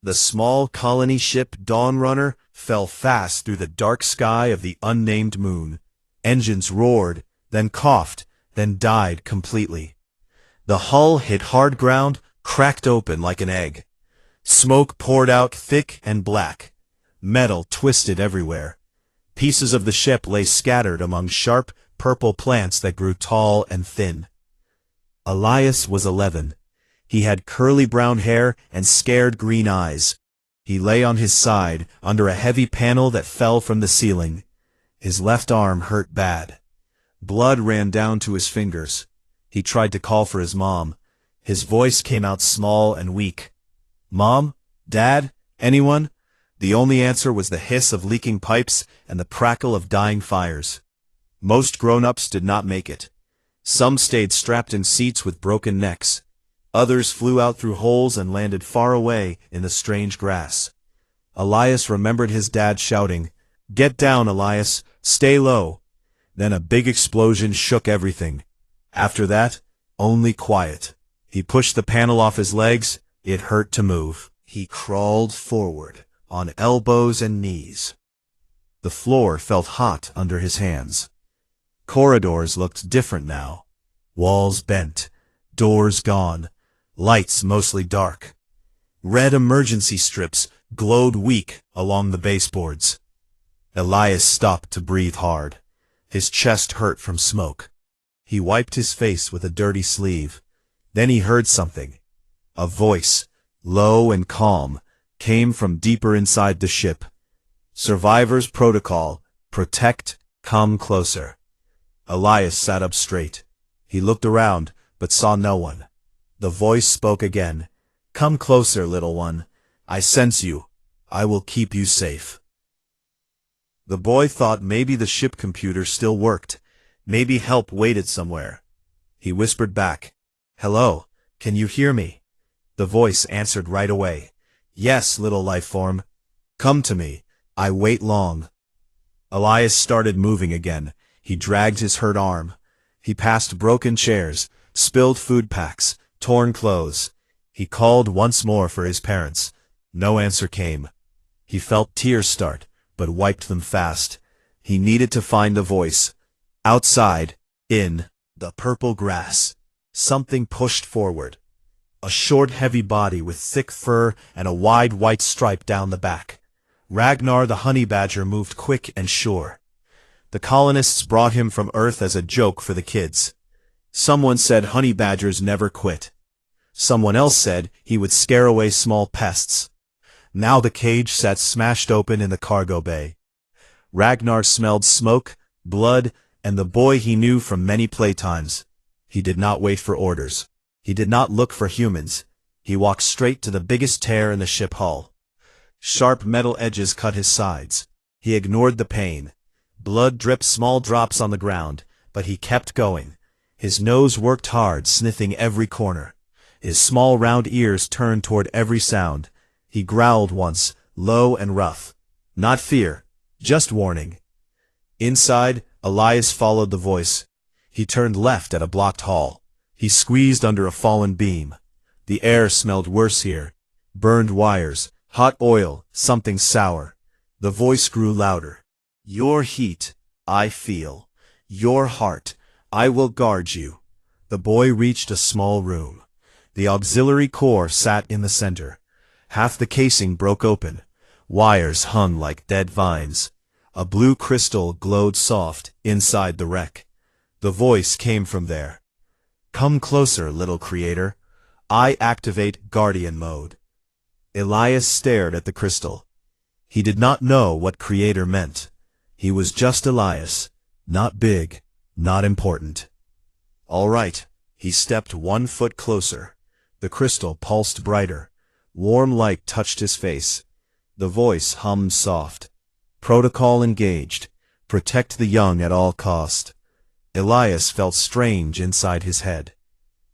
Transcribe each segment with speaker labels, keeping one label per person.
Speaker 1: The small colony ship Dawnrunner fell fast through the dark sky of the unnamed moon. Engines roared, then coughed, then died completely. The hull hit hard ground, cracked open like an egg. Smoke poured out thick and black. Metal twisted everywhere. Pieces of the ship lay scattered among sharp, purple plants that grew tall and thin. Elias was 11. He had curly brown hair and scared green eyes. He lay on his side, under a heavy panel that fell from the ceiling. His left arm hurt bad. Blood ran down to his fingers. He tried to call for his mom. His voice came out small and weak. "Mom? Dad? Anyone?" The only answer was the hiss of leaking pipes and the crackle of dying fires. Most grown-ups did not make it. Some stayed strapped in seats with broken necks. Others flew out through holes and landed far away in the strange grass. Elias remembered his dad shouting, "Get down, Elias! Stay low!" Then a big explosion shook everything. After that, only quiet. He pushed the panel off his legs. It hurt to move. He crawled forward, on elbows and knees. The floor felt hot under his hands. Corridors looked different now. Walls bent, doors gone, lights mostly dark. Red emergency strips glowed weak along the baseboards. Elias stopped to breathe hard. His chest hurt from smoke. He wiped his face with a dirty sleeve. Then he heard something. A voice, low and calm, came from deeper inside the ship. "Survivor's protocol. Protect. Come closer." Elias sat up straight. He looked around, but saw no one. The voice spoke again. "Come closer, little one. I sense you. I will keep you safe." The boy thought maybe the ship computer still worked. Maybe help waited somewhere. He whispered back, "Hello, can you hear me?" The voice answered right away. "Yes, little life form. Come to me. I wait long." Elias started moving again. He dragged his hurt arm. He passed broken chairs, spilled food packs, torn clothes. He called once more for his parents. No answer came. He felt tears start, but wiped them fast. He needed to find the voice. Outside, in the purple grass, something pushed forward. A short, heavy body with thick fur and a wide white stripe down the back. Ragnar the honey badger moved quick and sure. The colonists brought him from Earth as a joke for the kids. Someone said honey badgers never quit. Someone else said he would scare away small pests. Now the cage sat smashed open in the cargo bay. Ragnar smelled smoke, blood, and the boy he knew from many playtimes. He did not wait for orders. He did not look for humans. He walked straight to the biggest tear in the ship hull. Sharp metal edges cut his sides. He ignored the pain. Blood dripped small drops on the ground, but he kept going. His nose worked hard, sniffing every corner. His small round ears turned toward every sound. He growled once, low and rough. Not fear, just warning. Inside, Elias followed the voice. He turned left at a blocked hall. He squeezed under a fallen beam. The air smelled worse here. Burned wires, hot oil, something sour. The voice grew louder. "Your heat, I feel. Your heart, I will guard you." The boy reached a small room. The auxiliary core sat in the center. Half the casing broke open. Wires hung like dead vines. A blue crystal glowed soft inside the wreck. The voice came from there. "Come closer, little creator. I activate Guardian mode." Elias stared at the crystal. He did not know what creator meant. He was just Elias, not big, not important. All right, he stepped 1 foot closer. The crystal pulsed brighter. Warm light touched his face. The voice hummed soft. "Protocol engaged. Protect the young at all cost." Elias felt strange inside his head.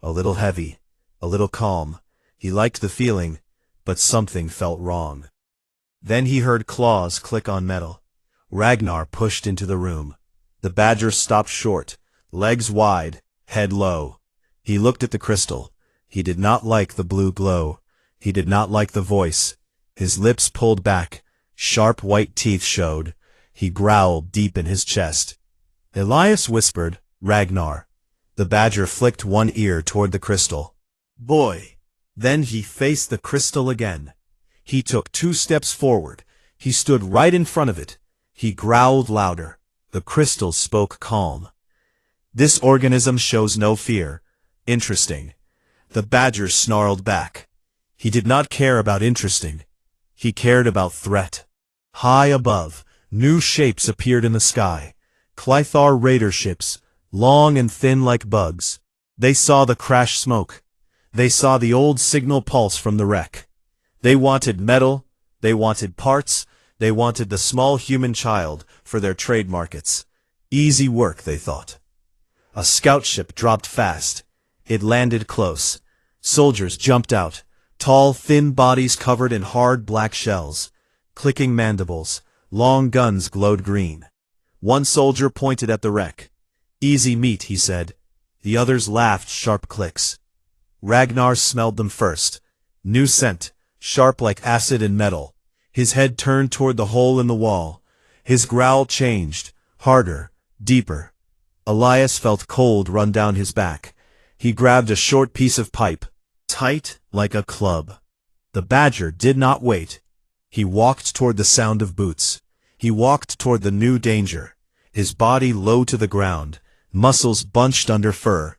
Speaker 1: A little heavy, a little calm. He liked the feeling, but something felt wrong. Then he heard claws click on metal. Ragnar pushed into the room. The badger stopped short, legs wide, head low. He looked at the crystal. He did not like the blue glow. He did not like the voice. His lips pulled back, sharp white teeth showed. He growled deep in his chest. Elias whispered, "Ragnar." The badger flicked one ear toward the crystal. "Boy." Then he faced the crystal again. He took 2 steps forward. He stood right in front of it. He growled louder. The crystal spoke calm. "This organism shows no fear." "Interesting." The badger snarled back. He did not care about interesting. He cared about threat. High above, new shapes appeared in the sky. Clythar raider ships, long and thin like bugs. They saw the crash smoke. They saw the old signal pulse from the wreck. They wanted metal, they wanted parts, they wanted the small human child for their trade markets. Easy work, they thought. A scout ship dropped fast. It landed close. Soldiers jumped out, tall, thin bodies covered in hard black shells. Clicking mandibles, long guns glowed green. One soldier pointed at the wreck. "Easy meat," he said. The others laughed sharp clicks. Ragnar smelled them first. New scent, sharp like acid and metal. His head turned toward the hole in the wall. His growl changed, harder, deeper. Elias felt cold run down his back. He grabbed a short piece of pipe, tight like a club. The badger did not wait. He walked toward the sound of boots. He walked toward the new danger, his body low to the ground, muscles bunched under fur.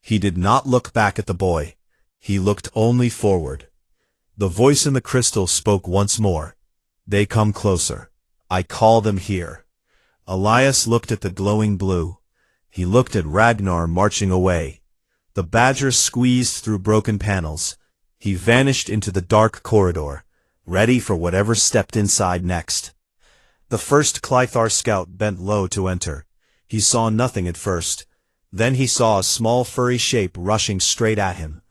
Speaker 1: He did not look back at the boy. He looked only forward. The voice in the crystal spoke once more. "They come closer. I call them here." Elias looked at the glowing blue. He looked at Ragnar marching away. The badger squeezed through broken panels. He vanished into the dark corridor, ready for whatever stepped inside next. The first Clythar scout bent low to enter. He saw nothing at first. Then he saw a small furry shape rushing straight at him.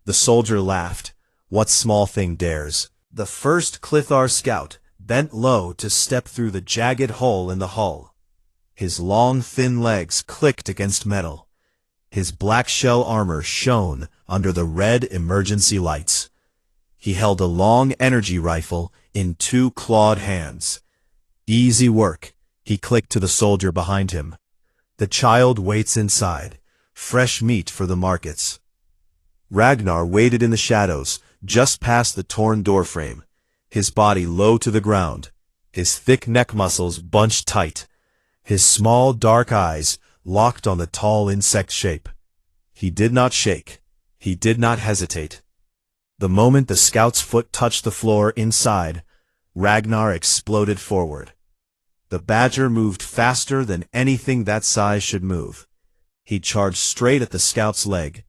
Speaker 1: The soldier laughed. "What small thing dares?" The first Clythar scout bent low to step through the jagged hole in the hull. His long, thin legs clicked against metal. His black shell armor shone under the red emergency lights. He held a long energy rifle in 2 clawed hands. "Easy work," he clicked to the soldier behind him. "The child waits inside. Fresh meat for the markets." Ragnar waited in the shadows, just past the torn doorframe, his body low to the ground, his thick neck muscles bunched tight, his small dark eyes locked on the tall insect shape. He did not shake. He did not hesitate. The moment the scout's foot touched the floor inside, Ragnar exploded forward. The badger moved faster than anything that size should move. He charged straight at the scout's leg.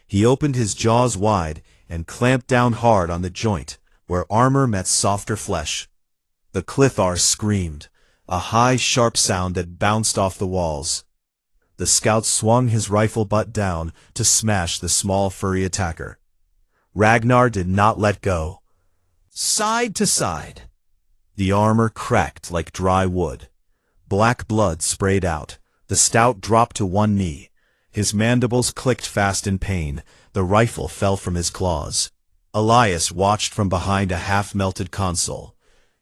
Speaker 1: He opened his jaws wide and clamped down hard on the joint, where armor met softer flesh. The Clythar screamed, a high, sharp sound that bounced off the walls. The scout swung his rifle butt down to smash the small furry attacker. Ragnar did not let go. Side to side. The armor cracked like dry wood. Black blood sprayed out. The scout dropped to one knee. His mandibles clicked fast in pain. The rifle fell from his claws. Elias watched from behind a half-melted console.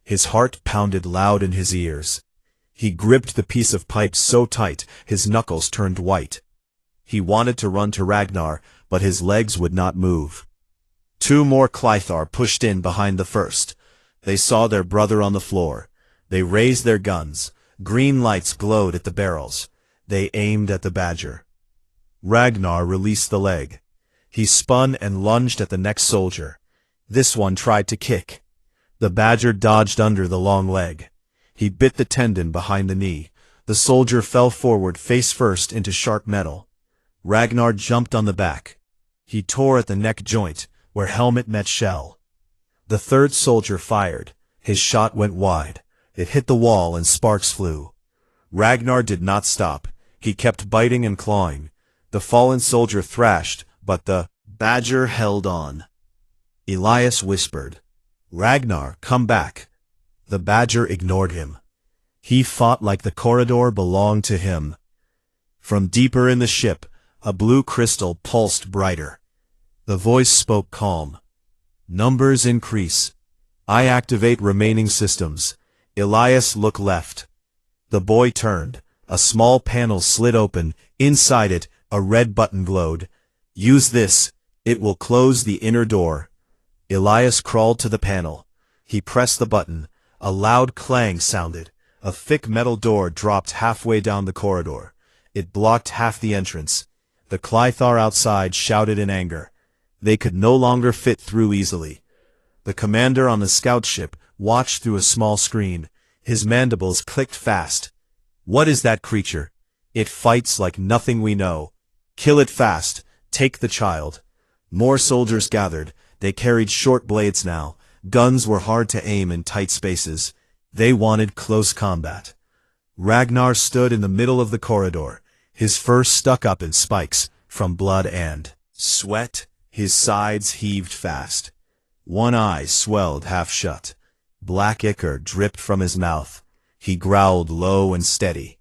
Speaker 1: His heart pounded loud in his ears. He gripped the piece of pipe so tight his knuckles turned white. He wanted to run to Ragnar, but his legs would not move. 2 more Clythar pushed in behind the first. They saw their brother on the floor. They raised their guns. Green lights glowed at the barrels. They aimed at the badger. Ragnar released the leg. He spun and lunged at the next soldier. This one tried to kick. The badger dodged under the long leg. He bit the tendon behind the knee. The soldier fell forward face first into sharp metal. Ragnar jumped on the back. He tore at the neck joint, where helmet met shell. The third soldier fired. His shot went wide. It hit the wall and sparks flew. Ragnar did not stop. He kept biting and clawing. The fallen soldier thrashed, but the badger held on. Elias whispered, "Ragnar, come back." The badger ignored him. He fought like the corridor belonged to him. From deeper in the ship, a blue crystal pulsed brighter. The voice spoke calm. "Numbers increase. I activate remaining systems. Elias, look left. The boy turned. A small panel slid open. Inside it, a red button glowed. Use this. It will close the inner door. Elias crawled to the panel. He pressed the button. A loud clang sounded. A thick metal door dropped halfway down the corridor. It blocked half the entrance. The Clythar outside shouted in anger. They could no longer fit through easily. The commander on the scout ship watched through a small screen. His mandibles clicked fast. What is that creature? It fights like nothing we know. Kill it fast. Take the child. More soldiers gathered. They carried short blades now. Guns were hard to aim in tight spaces. They wanted close combat. Ragnar stood in the middle of the corridor. His fur stuck up in spikes from blood and sweat. His sides heaved fast. One eye swelled half shut. Black ichor dripped from his mouth. He growled low and steady.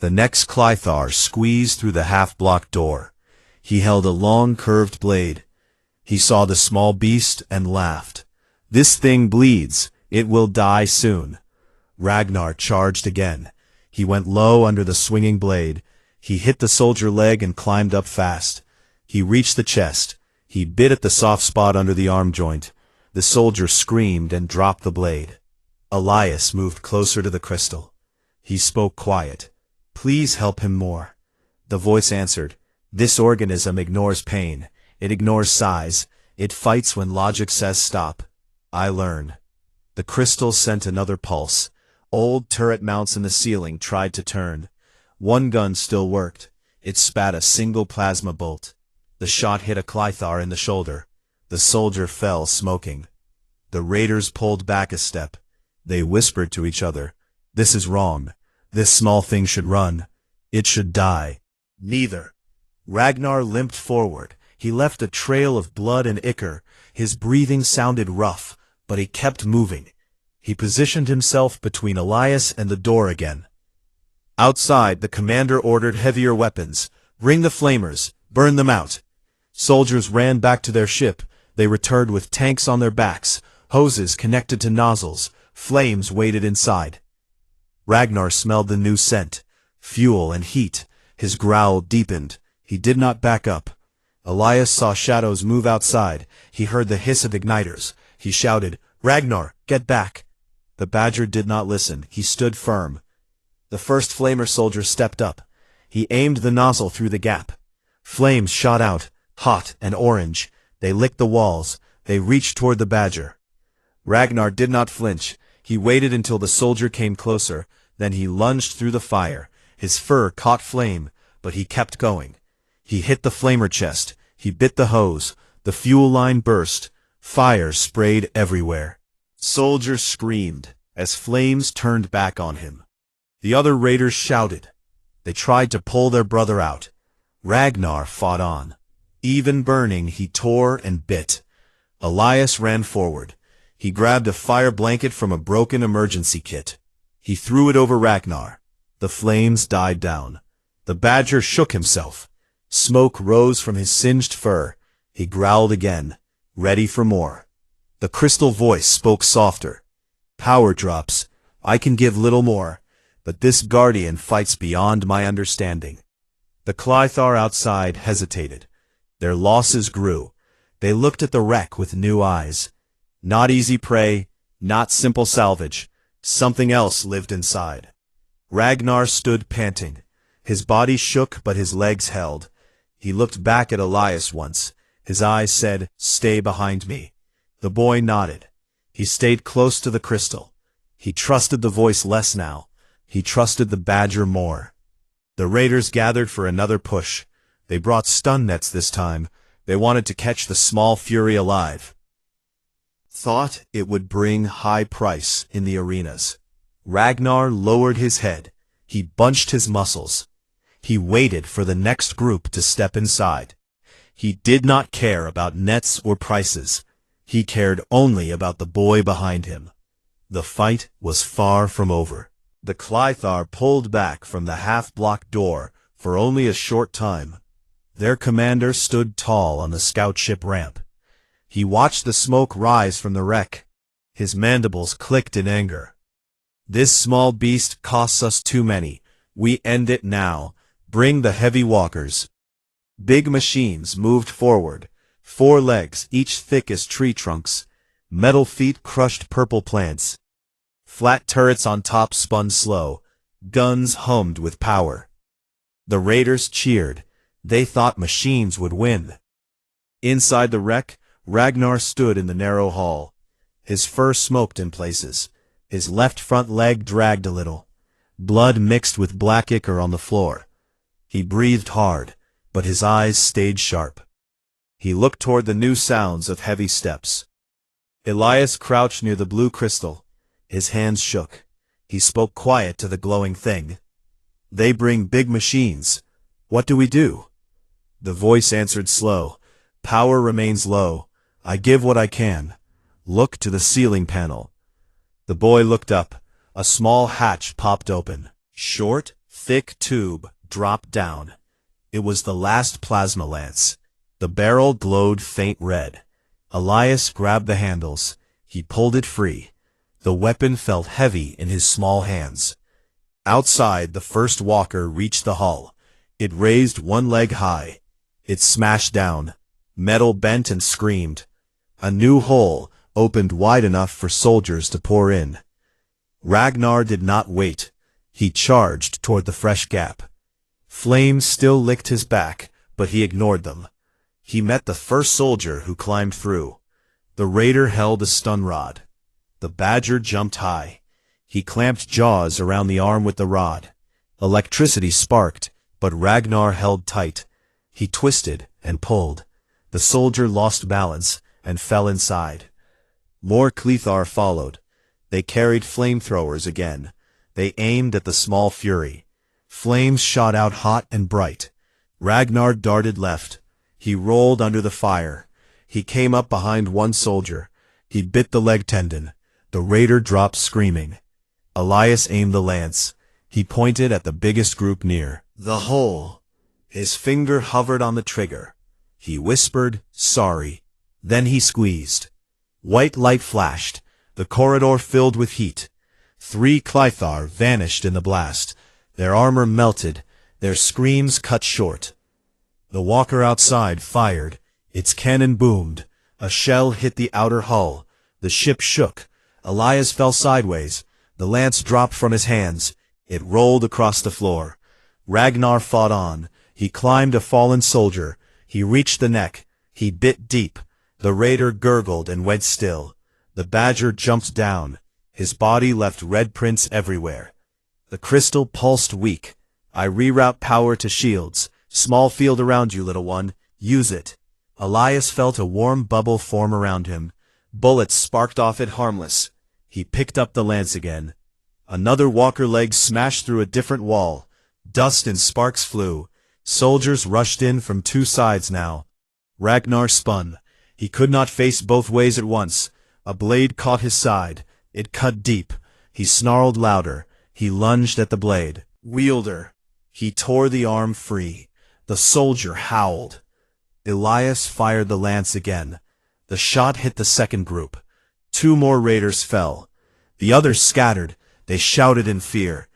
Speaker 1: The next Clythar squeezed through the half-blocked door. He held a long curved blade. He saw the small beast and laughed. This thing bleeds. It will die soon. Ragnar charged again. He went low under the swinging blade. He hit the soldier leg and climbed up fast. He reached the chest. He bit at the soft spot under the arm joint. The soldier screamed and dropped the blade. Elias moved closer to the crystal. He spoke quiet. Please help him more. The voice answered. This organism ignores pain. It ignores size. It fights when logic says stop. I learn. The crystal sent another pulse. Old turret mounts in the ceiling tried to turn. One gun still worked. It spat a single plasma bolt. The shot hit a Clythar in the shoulder. The soldier fell smoking. The raiders pulled back a step. They whispered to each other. This is wrong. This small thing should run. It should die. Neither. Ragnar limped forward. He left a trail of blood and ichor. His breathing sounded rough, but he kept moving. He positioned himself between Elias and the door again. Outside, the commander ordered heavier weapons. Bring the flamers. Burn them out. Soldiers ran back to their ship. They returned with tanks on their backs, hoses connected to nozzles. Flames waited inside. Ragnar smelled the new scent. Fuel and heat. His growl deepened. He did not back up. Elias saw shadows move outside. He heard the hiss of igniters. He shouted, Ragnar, get back. The badger did not listen. He stood firm. The first flamer soldier stepped up. He aimed the nozzle through the gap. Flames shot out, hot and orange. They licked the walls. They reached toward the badger. Ragnar did not flinch. He waited until the soldier came closer. Then he lunged through the fire. His fur caught flame, but he kept going. He hit the flamer chest. He bit the hose. The fuel line burst. Fire sprayed everywhere. Soldiers screamed as flames turned back on him. The other raiders shouted. They tried to pull their brother out. Ragnar fought on. Even burning, he tore and bit. Elias ran forward. He grabbed a fire blanket from a broken emergency kit. He threw it over Ragnar. The flames died down. The badger shook himself. Smoke rose from his singed fur. He growled again, ready for more. The crystal voice spoke softer. Power drops. I can give little more, but this guardian fights beyond my understanding. The Clythar outside hesitated. Their losses grew. They looked at the wreck with new eyes. Not easy prey, not simple salvage. Something else lived inside. Ragnar stood panting. His body shook, but his legs held. He looked back at Elias once. His eyes said, Stay behind me. The boy nodded. He stayed close to the crystal. He trusted the voice less now. He trusted the badger more. The raiders gathered for another push. They brought stun nets this time. They wanted to catch the small fury alive. Thought it would bring high price in the arenas. Ragnar lowered his head. He bunched his muscles. He waited for the next group to step inside. He did not care about nets or prices. He cared only about the boy behind him. The fight was far from over. The Clythar pulled back from the half-blocked door for only a short time. Their commander stood tall on the scout ship ramp. He watched the smoke rise from the wreck. His mandibles clicked in anger. This small beast costs us too many. We end it now. Bring the heavy walkers. Big machines moved forward. 4 legs, each thick as tree trunks. Metal feet crushed purple plants. Flat turrets on top spun slow. Guns hummed with power. The raiders cheered. They thought machines would win. Inside the wreck, Ragnar stood in the narrow hall. His fur smoked in places. His left front leg dragged a little. Blood mixed with black ichor on the floor. He breathed hard, but his eyes stayed sharp. He looked toward the new sounds of heavy steps. Elias crouched near the blue crystal. His hands shook. He spoke quiet to the glowing thing. "They bring big machines. What do we do?" The voice answered slow. "Power remains low. I give what I can. Look to the ceiling panel." The boy looked up. A small hatch popped open. Short, thick tube dropped down. It was the last plasma lance. The barrel glowed faint red. Elias grabbed the handles. He pulled it free. The weapon felt heavy in his small hands. Outside, the first walker reached the hull. It raised one leg high. It smashed down. Metal bent and screamed. A new hole opened wide enough for soldiers to pour in. Ragnar did not wait. He charged toward the fresh gap. Flames still licked his back, but he ignored them. He met the first soldier who climbed through. The raider held a stun rod. The badger jumped high. He clamped jaws around the arm with the rod. Electricity sparked, but Ragnar held tight. He twisted and pulled. The soldier lost balance and fell inside. More Clethar followed. They carried flamethrowers again. They aimed at the small fury. Flames shot out hot and bright. Ragnar darted left. He rolled under the fire. He came up behind one soldier. He bit the leg tendon. The raider dropped screaming. Elias aimed the lance. He pointed at the biggest group near. The hole. His finger hovered on the trigger. He whispered, "Sorry." Then he squeezed. White light flashed. The corridor filled with heat. 3 Clethar vanished in the blast. Their armor melted. Their screams cut short. The walker outside fired. Its cannon boomed. A shell hit the outer hull. The ship shook. Elias fell sideways. The lance dropped from his hands. It rolled across the floor. Ragnar fought on. He climbed a fallen soldier. He reached the neck. He bit deep. The raider gurgled and went still. The badger jumped down. His body left red prints everywhere. The crystal pulsed weak. "I reroute power to shields. Small field around you, little one. Use it." Elias felt a warm bubble form around him. Bullets sparked off it harmless. He picked up the lance again. Another walker leg smashed through a different wall. Dust and sparks flew. Soldiers rushed in from 2 sides now. Ragnar spun. He could not face both ways at once. A blade caught his side. It cut deep. He snarled louder. He lunged at the blade. Wielder. He tore the arm free. The soldier howled. Elias fired the lance again. The shot hit the second group. 2 more raiders fell. The others scattered. They shouted in fear.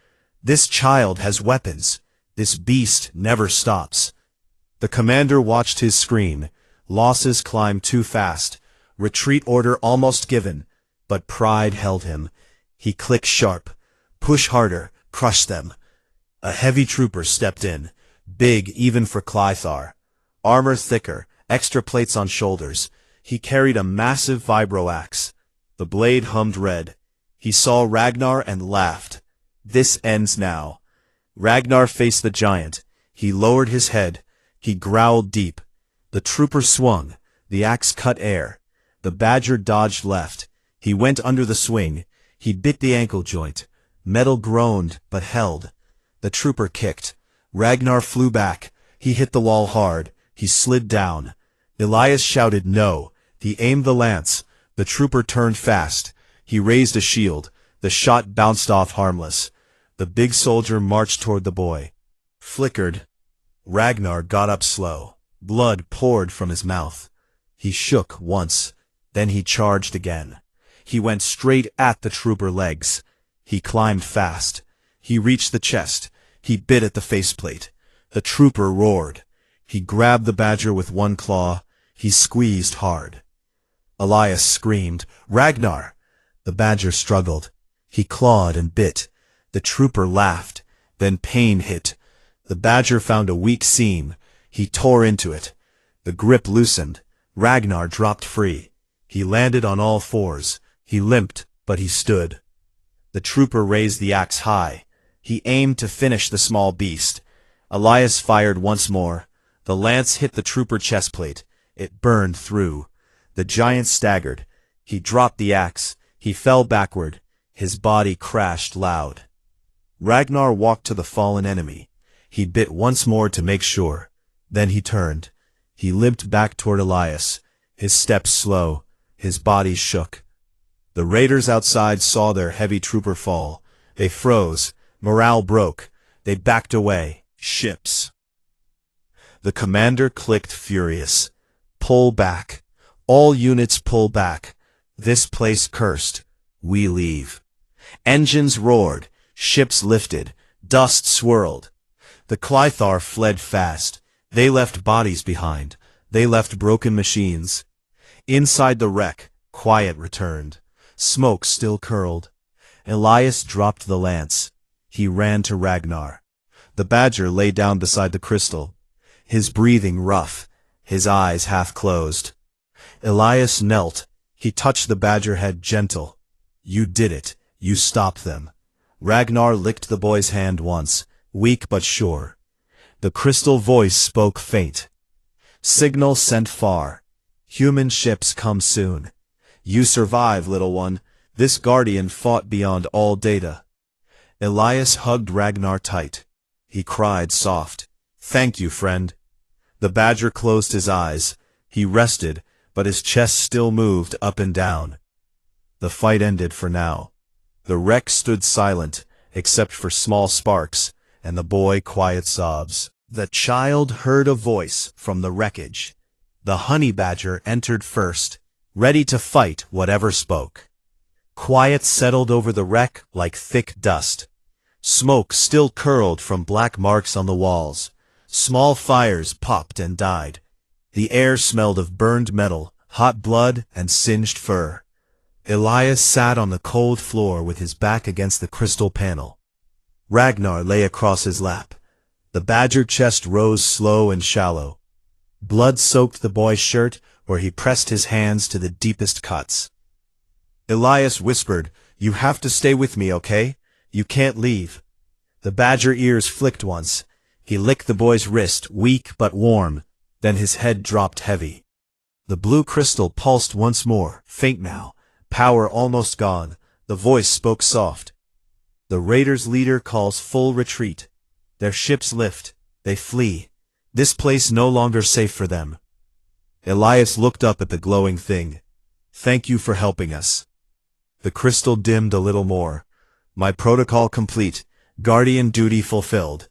Speaker 1: "This child has weapons. This beast never stops." The commander watched his screen. Losses climbed too fast. Retreat order almost given. But pride held him. He clicked sharp. "Push harder. Crush them." A heavy trooper stepped in. Big even for Clethar. Armor thicker. Extra plates on shoulders. He carried a massive vibro-axe. The blade hummed red. He saw Ragnar and laughed. "This ends now." Ragnar faced the giant. He lowered his head. He growled deep. The trooper swung. The axe cut air. The badger dodged left. He went under the swing. He bit the ankle joint. Metal groaned, but held. The trooper kicked. Ragnar flew back. He hit the wall hard. He slid down. Elias shouted no. He aimed the lance. The trooper turned fast. He raised a shield. The shot bounced off harmless. The big soldier marched toward the boy. Flickered. Ragnar got up slow. Blood poured from his mouth. He shook once. Then he charged again. He went straight at the trooper legs. He climbed fast. He reached the chest. He bit at the faceplate. The trooper roared. He grabbed the badger with one claw. He squeezed hard. Elias screamed, "Ragnar!" The badger struggled. He clawed and bit. The trooper laughed. Then pain hit. The badger found a weak seam. He tore into it. The grip loosened. Ragnar dropped free. He landed on all fours. He limped, but he stood. The trooper raised the axe high. He aimed to finish the small beast. Elias fired once more. The lance hit the trooper chestplate. It burned through. The giant staggered. He dropped the axe. He fell backward. His body crashed loud. Ragnar walked to the fallen enemy. He bit once more to make sure. Then he turned. He limped back toward Elias. His steps slow. His body shook. The raiders outside saw their heavy trooper fall. They froze. Morale broke. They backed away. Ships. The commander clicked furious. Pull back. All units pull back. This place cursed. We leave. Engines roared. Ships lifted. Dust swirled. The Clythar fled fast. They left bodies behind. They left broken machines. Inside the wreck, quiet returned. Smoke still curled. Elias dropped the lance. He ran to Ragnar. The badger lay down beside the crystal. His breathing rough. His eyes half closed. Elias knelt. He touched the badger head gentle. You did it. You stopped them. Ragnar licked the boy's hand once, weak but sure. The crystal voice spoke faint. Signal sent far. Human ships come soon. You survive, little one. This guardian fought beyond all data. Elias hugged Ragnar tight. He cried soft. Thank you, friend. The badger closed his eyes. He rested, but his chest still moved up and down. The fight ended for now. The wreck stood silent, except for small sparks, and the boy quiet sobs. The child heard a voice from the wreckage. The honey badger entered first, ready to fight whatever spoke. Quiet settled over the wreck like thick dust. Smoke still curled from black marks on the walls. Small fires popped and died. The air smelled of burned metal, hot blood, and singed fur. Elias sat on the cold floor with his back against the crystal panel. Ragnar lay across his lap. The badger chest rose slow and shallow. Blood soaked the boy's shirt where he pressed his hands to the deepest cuts. Elias whispered, "You have to stay with me, okay? You can't leave." The badger ears flicked once. He licked the boy's wrist, weak but warm. Then his head dropped heavy. The blue crystal pulsed once more, faint now. Power almost gone. The voice spoke soft. The raiders' leader calls full retreat. Their ships lift. They flee. This place no longer safe for them. Elias looked up at the glowing thing. Thank you for helping us. The crystal dimmed a little more. My protocol complete. Guardian duty fulfilled.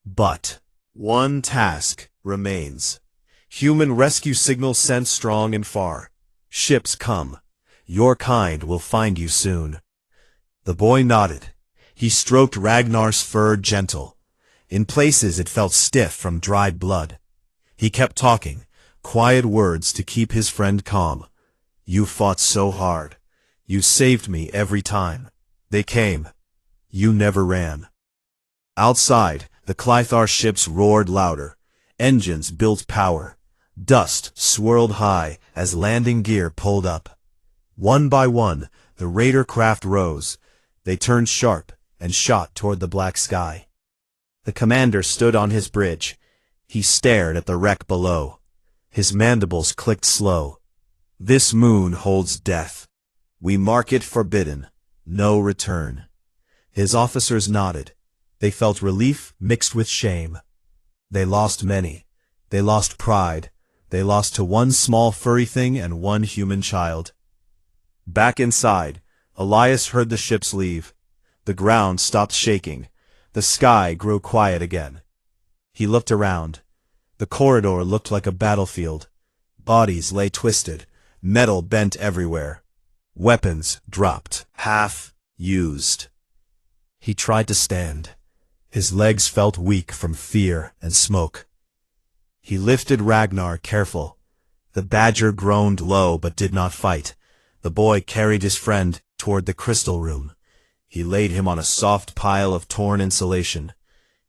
Speaker 1: But one task remains. Human rescue signal sent strong and far. Ships come. Your kind will find you soon. The boy nodded. He stroked Ragnar's fur gentle. In places it felt stiff from dried blood. He kept talking, quiet words to keep his friend calm. You fought so hard. You saved me every time. They came. You never ran. Outside, the Clythar ships roared louder. Engines built power. Dust swirled high as landing gear pulled up. One by one, the raider craft rose. They turned sharp and shot toward the black sky. The commander stood on his bridge. He stared at the wreck below. His mandibles clicked slow. This moon holds death. We mark it forbidden. No return. His officers nodded. They felt relief mixed with shame. They lost many. They lost pride. They lost to one small furry thing and one human child. Back inside, Elias heard the ships leave. The ground stopped shaking. The sky grew quiet again. He looked around. The corridor looked like a battlefield. Bodies lay twisted. Metal bent everywhere. Weapons dropped, half used. He tried to stand. His legs felt weak from fear and smoke. He lifted Ragnar, careful. The badger groaned low but did not fight. The boy carried his friend toward the crystal room. He laid him on a soft pile of torn insulation.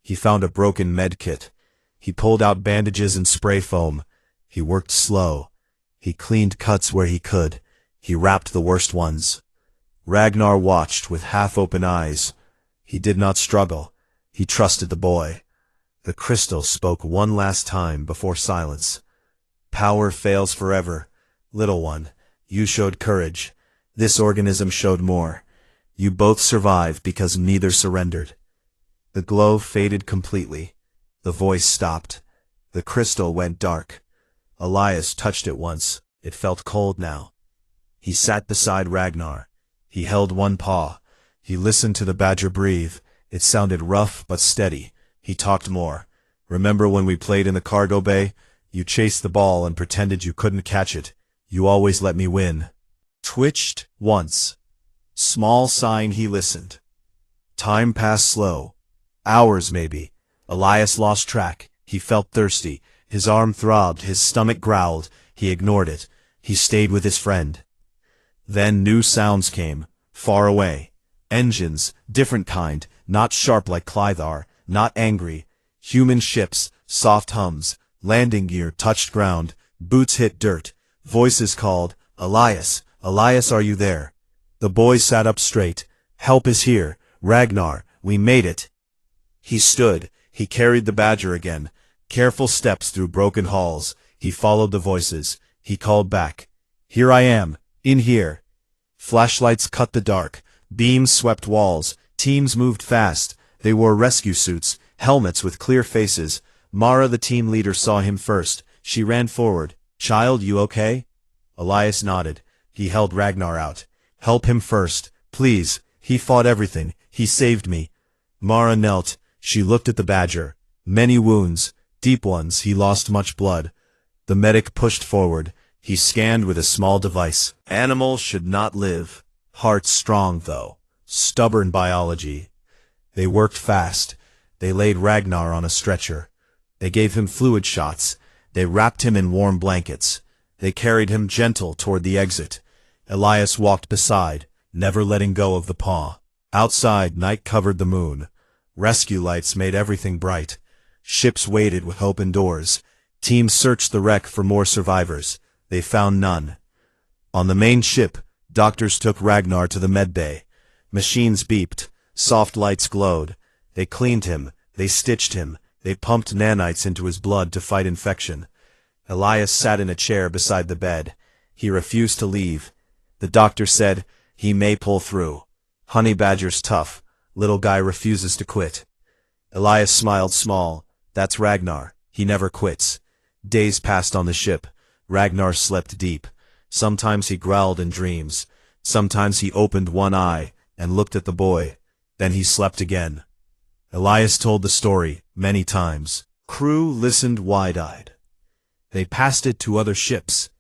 Speaker 1: He found a broken med kit. He pulled out bandages and spray foam. He worked slow. He cleaned cuts where he could. He wrapped the worst ones. Ragnar watched with half-open eyes. He did not struggle. He trusted the boy. The crystal spoke one last time before silence. Power fails forever. Little one, you showed courage. This organism showed more. You both survived because neither surrendered. The glow faded completely. The voice stopped. The crystal went dark. Elias touched it once. It felt cold now. He sat beside Ragnar. He held one paw. He listened to the badger breathe. It sounded rough but steady. He talked more. Remember when we played in the cargo bay? You chased the ball and pretended you couldn't catch it. You always let me win. Twitched once. Small sign he listened. Time passed slow. Hours maybe. Elias lost track. He felt thirsty. His arm throbbed. His stomach growled. He ignored it. He stayed with his friend. Then new sounds came. Far away. Engines, different kind, not sharp like Clythar, not angry. Human ships, soft hums. Landing gear touched ground. Boots hit dirt. Voices called, Elias, Elias, are you there? The boy sat up straight. Help is here. Ragnar, we made it. He stood. He carried the badger again. Careful steps through broken halls. He followed the voices. He called back. Here I am. In here. Flashlights cut the dark. Beams swept walls. Teams moved fast. They wore rescue suits, helmets with clear faces. Mara, the team leader, saw him first. She ran forward. Child, you okay? Elias nodded. He held Ragnar out. Help him first, please. He fought everything. He saved me. Mara knelt. She looked at the badger. Many wounds, deep ones. He lost much blood. The medic pushed forward. He scanned with a small device. Animals should not live. Hearts strong, though. Stubborn biology. They worked fast. They laid Ragnar on a stretcher. They gave him fluid shots. They wrapped him in warm blankets. They carried him gentle toward the exit. Elias walked beside, never letting go of the paw. Outside, night covered the moon. Rescue lights made everything bright. Ships waited with open doors. Teams searched the wreck for more survivors. They found none. On the main ship, doctors took Ragnar to the med bay. Machines beeped. Soft lights glowed. They cleaned him. They stitched him. They pumped nanites into his blood to fight infection. Elias sat in a chair beside the bed. He refused to leave. The doctor said, he may pull through. Honey badger's tough. Little guy refuses to quit. Elias smiled small. That's Ragnar. He never quits. Days passed on the ship. Ragnar slept deep. Sometimes he growled in dreams. Sometimes he opened one eye and looked at the boy. Then he slept again. Elias told the story many times. Crew listened wide-eyed. They passed it to other ships.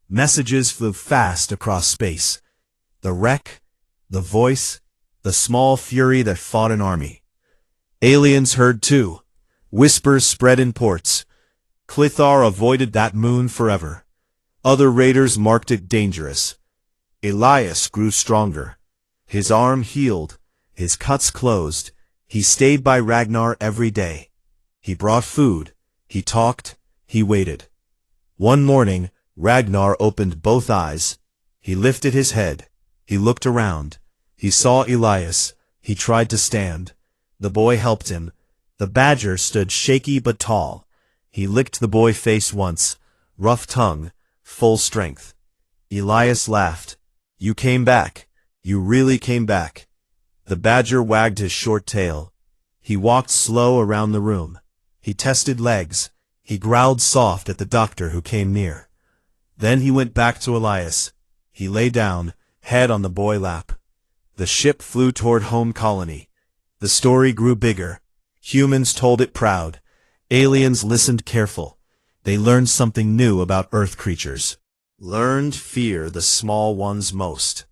Speaker 1: Messages flew fast across space. The wreck, the voice, the small fury that fought an army. Aliens heard too. Whispers spread in ports. Clythar avoided that moon forever. Other raiders marked it dangerous. Elias grew stronger. His arm healed. His cuts closed. He stayed by Ragnar every day. He brought food. He talked. He waited. One morning, Ragnar opened both eyes. He lifted his head. He looked around. He saw Elias. He tried to stand. The boy helped him. The badger stood shaky but tall. He licked the boy's face once. Rough tongue, full strength. Elias laughed. You came back. You really came back. The badger wagged his short tail. He walked slow around the room. He tested legs. He growled soft at the doctor who came near. Then he went back to Elias. He lay down, head on the boy's lap. The ship flew toward home colony. The story grew bigger. Humans told it proud. Aliens listened careful. They learned something new about Earth creatures. Learned fear the small ones most.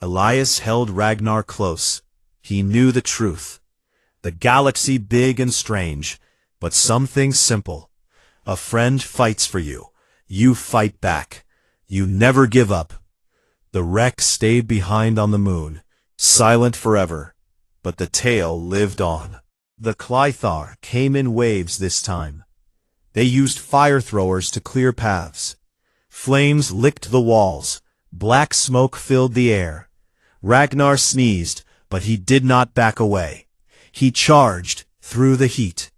Speaker 1: Elias held Ragnar close. He knew the truth. The galaxy big and strange, but some things simple. A friend fights for you. You fight back. You never give up. The wreck stayed behind on the moon, silent forever, but the tale lived on. The Clythar came in waves this time. They used fire throwers to clear paths. Flames licked the walls. Black smoke filled the air. Ragnar sneezed, but he did not back away. He charged through the heat.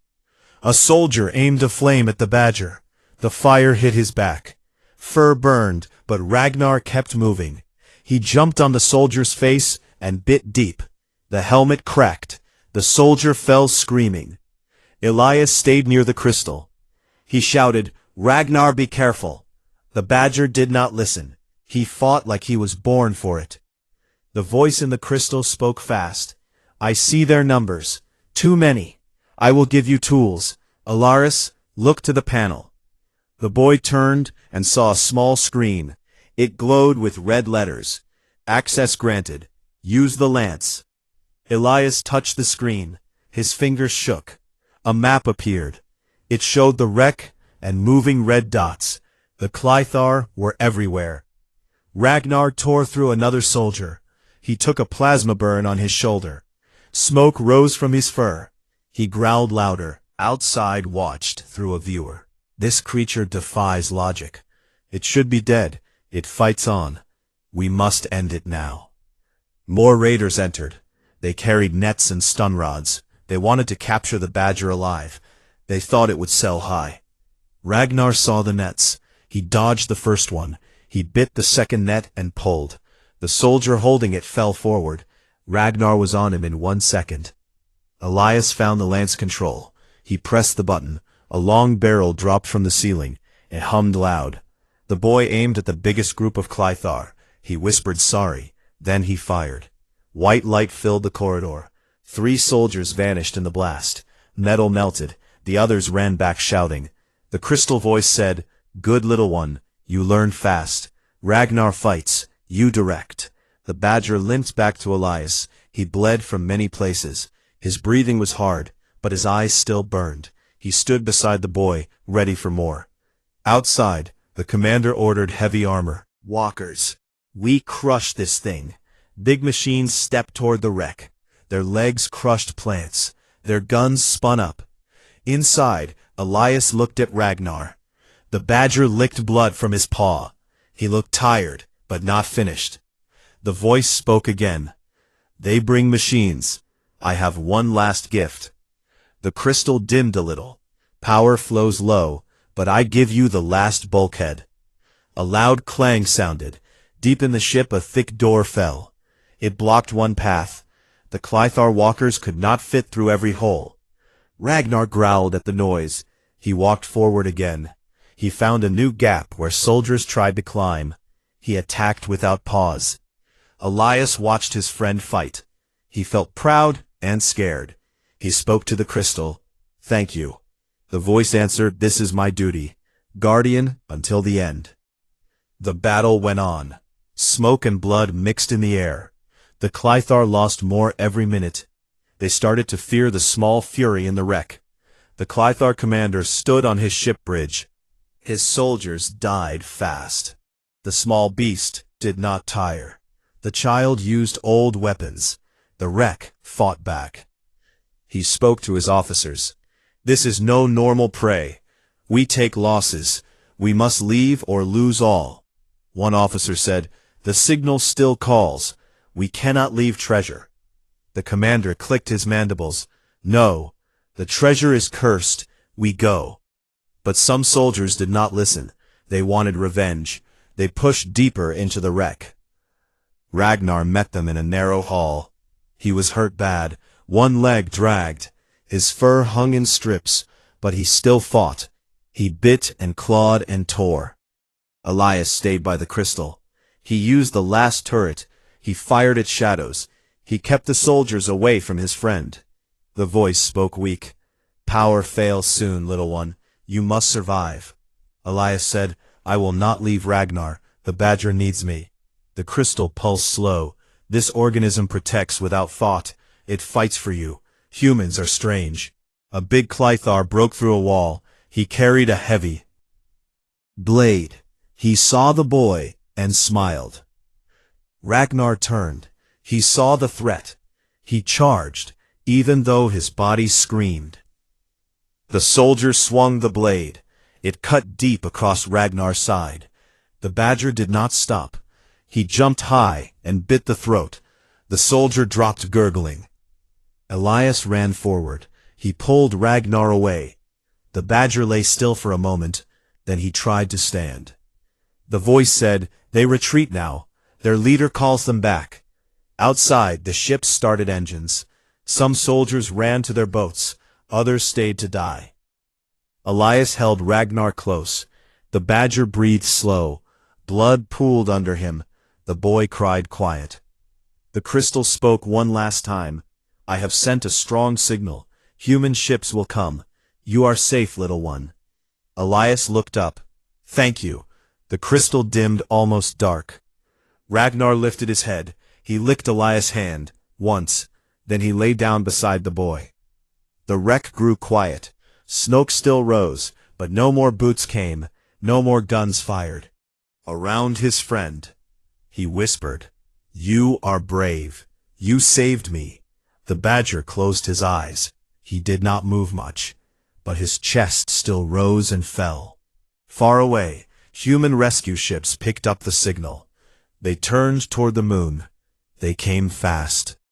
Speaker 1: A soldier aimed a flame at the badger. The fire hit his back. Fur burned, but Ragnar kept moving. He jumped on the soldier's face and bit deep. The helmet cracked. The soldier fell screaming. Elias stayed near the crystal. He shouted, "Ragnar, be careful." The badger did not listen. He fought like he was born for it. The voice in the crystal spoke fast. "I see their numbers. Too many. I will give you tools. Alaris, look to the panel." The boy turned and saw a small screen. It glowed with red letters. "Access granted. Use the lance." Elias touched the screen. His fingers shook. A map appeared. It showed the wreck and moving red dots. The Clythar were everywhere. Ragnar tore through another soldier. He took a plasma burn on his shoulder. Smoke rose from his fur. He growled louder. Outside watched through a viewer. "This creature defies logic. It should be dead. It fights on. We must end it now." More raiders entered. They carried nets and stun rods. They wanted to capture the badger alive. They thought it would sell high. Ragnar saw the nets. He dodged the first one. He bit the second net and pulled. The soldier holding it fell forward. Ragnar was on him in 1 second. Elias found the lance control. He pressed the button. A long barrel dropped from the ceiling. It hummed loud. The boy aimed at the biggest group of Clythar. He whispered sorry. Then he fired. White light filled the corridor. 3 soldiers vanished in the blast. Metal melted. The others ran back shouting. The crystal voice said, "Good little one, you learn fast. Ragnar fights, you direct." The badger limped back to Elias. He bled from many places. His breathing was hard, but his eyes still burned. He stood beside the boy, ready for more. Outside, the commander ordered heavy armor. "Walkers, we crush this thing." Big machines stepped toward the wreck. Their legs crushed plants. Their guns spun up. Inside, Elias looked at Ragnar. The badger licked blood from his paw. He looked tired, but not finished. The voice spoke again. "They bring machines. I have one last gift." The crystal dimmed a little. "Power flows low, but I give you the last bulkhead." A loud clang sounded. Deep in the ship a thick door fell. It blocked one path. The Clythar walkers could not fit through every hole. Ragnar growled at the noise. He walked forward again. He found a new gap where soldiers tried to climb. He attacked without pause. Elias watched his friend fight. He felt proud and scared. He spoke to the crystal. "Thank you." The voice answered, "This is my duty. Guardian until the end." The battle went on. Smoke and blood mixed in the air. The Clythar lost more every minute. They started to fear the small fury in the wreck. The Clythar commander stood on his ship bridge. His soldiers died fast. The small beast did not tire. The child used old weapons. The wreck fought back. He spoke to his officers. "This is no normal prey. We take losses. We must leave or lose all." One officer said, "The signal still calls. We cannot leave treasure." The commander clicked his mandibles. "No, the treasure is cursed. We go." But some soldiers did not listen. They wanted revenge. They pushed deeper into the wreck. Ragnar met them in a narrow hall. He was hurt bad. One leg dragged. His fur hung in strips, but he still fought. He bit and clawed and tore. Elias stayed by the crystal. He used the last turret. He fired at shadows. He kept the soldiers away from his friend. The voice spoke weak. "Power fails soon, little one. You must survive." Elias said, "I will not leave Ragnar. The badger needs me." The crystal pulsed slow. This organism protects without thought. It fights for you. Humans are strange. A big Clythar broke through a wall. He carried a heavy blade. He saw the boy and smiled. Ragnar turned. He saw the threat. He charged, even though his body screamed. The soldier swung the blade. It cut deep across Ragnar's side. The badger did not stop. He jumped high and bit the throat. The soldier dropped gurgling. Elias ran forward. He pulled Ragnar away. The badger lay still for a moment, then he tried to stand. The voice said, "They retreat now. Their leader calls them back." Outside, the ships started engines. Some soldiers ran to their boats. Others stayed to die. Elias held Ragnar close. The badger breathed slow. Blood pooled under him. The boy cried quiet. The crystal spoke one last time. "I have sent a strong signal. Human ships will come. You are safe, little one." Elias looked up. "Thank you." The crystal dimmed almost dark. Ragnar lifted his head. He licked Elias' hand, once, then he lay down beside the boy. The wreck grew quiet. Smoke still rose, but no more boots came, no more guns fired. Around his friend, he whispered, "You are brave. You saved me." The badger closed his eyes. He did not move much, but his chest still rose and fell. Far away, human rescue ships picked up the signal. They turned toward the moon. They came fast.